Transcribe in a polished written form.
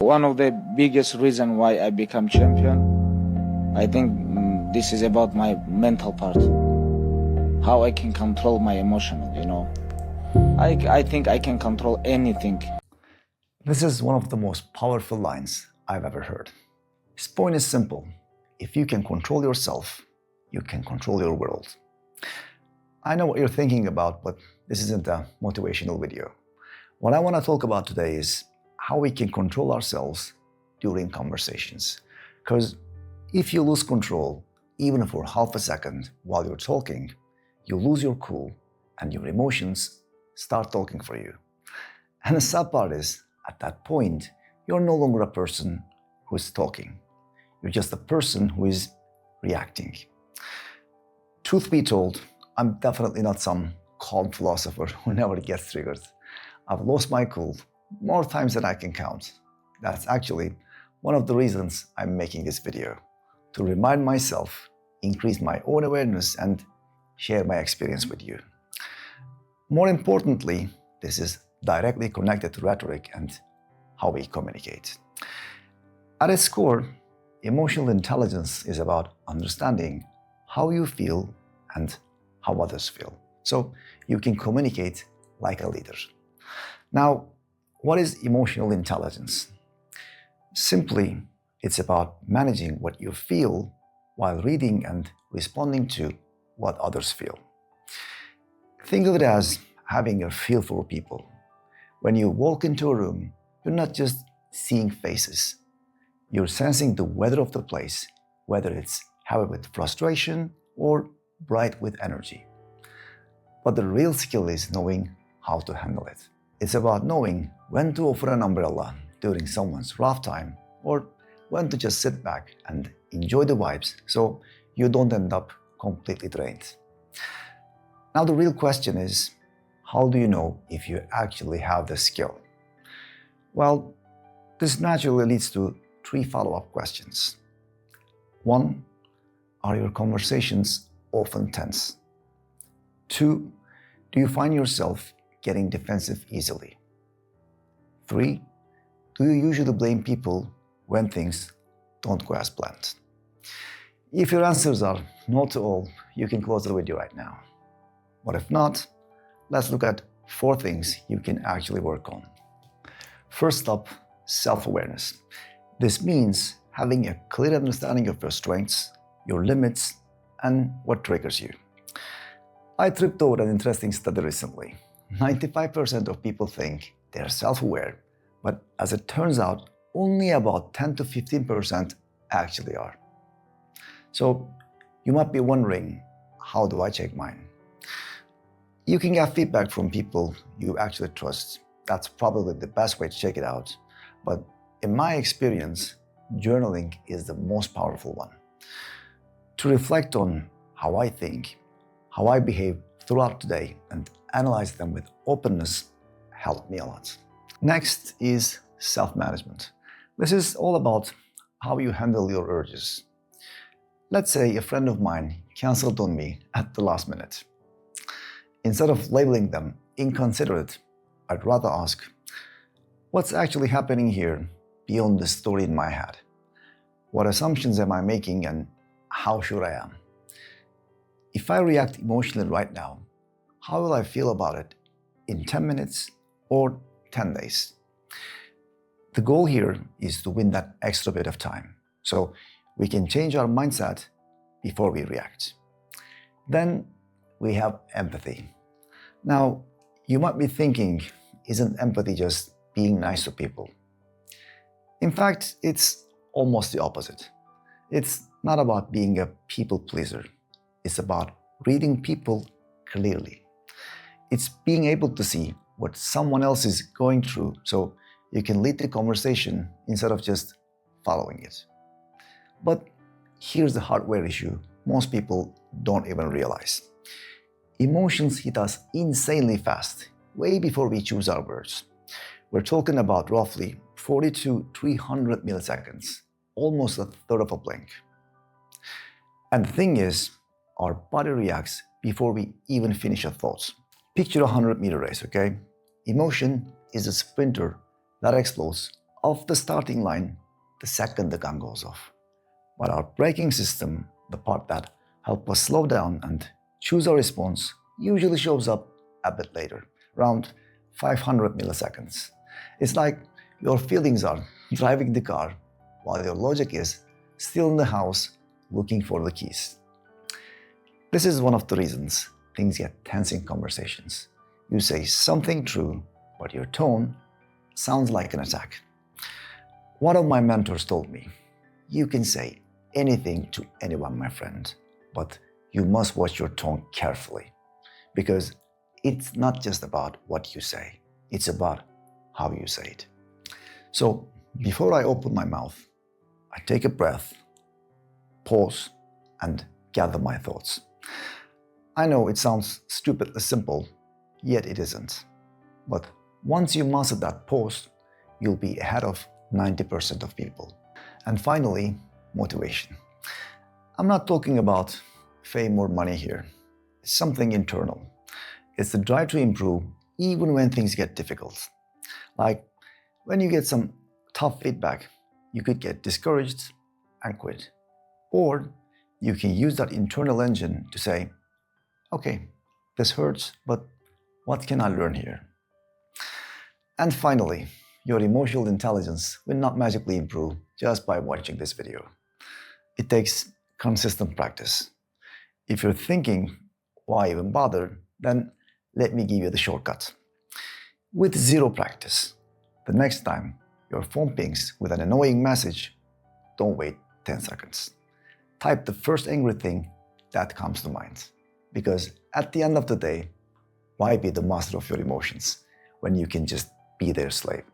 one of the biggest reason why I become champion, I think this is about my mental part. How I can control my emotion, you know. I think I can control anything. This is one of the most powerful lines I've ever heard. His point is simple. If you can control yourself, you can control your world. I know what you're thinking about, but this isn't a motivational video. What I want to talk about today is how we can control ourselves during conversations. Because if you lose control, even for half a second while you're talking, you lose your cool and your emotions start talking for you. And the sad part is, at that point, you're no longer a person who's talking. You're just a person who is reacting. Truth be told, I'm definitely not some calm philosopher who never gets triggered. I've lost my cool more times than I can count. That's actually one of the reasons I'm making this video, to remind myself, increase my own awareness, and share my experience with you. More importantly, this is directly connected to rhetoric and how we communicate. At its core, emotional intelligence is about understanding how you feel and how others feel, so you can communicate like a leader. Now, what is emotional intelligence? Simply, it's about managing what you feel while reading and responding to what others feel. Think of it as having a feel for people. When you walk into a room, you're not just seeing faces. You're sensing the weather of the place, whether it's heavy with frustration or bright with energy. But the real skill is knowing how to handle it. It's about knowing when to offer an umbrella during someone's rough time, or when to just sit back and enjoy the vibes so you don't end up completely drained. Now the real question is, how do you know if you actually have the skill? Well, this naturally leads to 3 follow-up questions. 1, are your conversations often tense? 2, do you find yourself getting defensive easily? 3, do you usually blame people when things don't go as planned? If your answers are no to all, you can close the video right now. But if not, let's look at 4 things you can actually work on. First up, self-awareness. This means having a clear understanding of your strengths, your limits, and what triggers you. I tripped over an interesting study recently. 95% of people think they're self-aware, but as it turns out, only about 10 to 15% actually are. So you might be wondering, how do I check mine? You can get feedback from people you actually trust. That's probably the best way to check it out. But in my experience, journaling is the most powerful one. To reflect on how I think, how I behave throughout the day, and analyze them with openness helped me a lot. Next is self-management. This is all about how you handle your urges. Let's say a friend of mine canceled on me at the last minute. Instead of labeling them inconsiderate, I'd rather ask, what's actually happening here beyond the story in my head? What assumptions am I making, and how sure I am? If I react emotionally right now, how will I feel about it in 10 minutes or 10 days? The goal here is to win that extra bit of time, so we can change our mindset before we react. Then we have empathy. Now, you might be thinking, isn't empathy just being nice to people? In fact, it's almost the opposite. It's not about being a people pleaser. It's about reading people clearly. It's being able to see what someone else is going through so you can lead the conversation instead of just following it. But here's the hardware issue most people don't even realize. Emotions hit us insanely fast, way before we choose our words. We're talking about roughly 40 to 300 milliseconds, almost a third of a blink. And the thing is, our body reacts before we even finish our thoughts. Picture a 100-meter race, okay? Emotion is a sprinter that explodes off the starting line the second the gun goes off. But our braking system, the part that helps us slow down and choose our response, usually shows up a bit later, around 500 milliseconds. It's like your feelings are driving the car while your logic is still in the house looking for the keys. This is one of the reasons things get tense in conversations. You say something true, but your tone sounds like an attack. One of my mentors told me, "You can say anything to anyone, my friend, but you must watch your tone carefully, because it's not just about what you say, it's about how you say it." So before I open my mouth, I take a breath, pause, and gather my thoughts. I know it sounds stupidly simple, yet it isn't. But once you master that pause, you'll be ahead of 90% of people. And finally, motivation. I'm not talking about fame or money here. It's something internal. It's the drive to improve even when things get difficult. Like when you get some tough feedback, you could get discouraged and quit. Or you can use that internal engine to say, okay, this hurts, but what can I learn here? And finally, your emotional intelligence will not magically improve just by watching this video. It takes consistent practice. If you're thinking, why even bother, then let me give you the shortcut. With zero practice, the next time your phone pings with an annoying message, don't wait 10 seconds. Type the first angry thing that comes to mind. Because at the end of the day, why be the master of your emotions when you can just be their slave?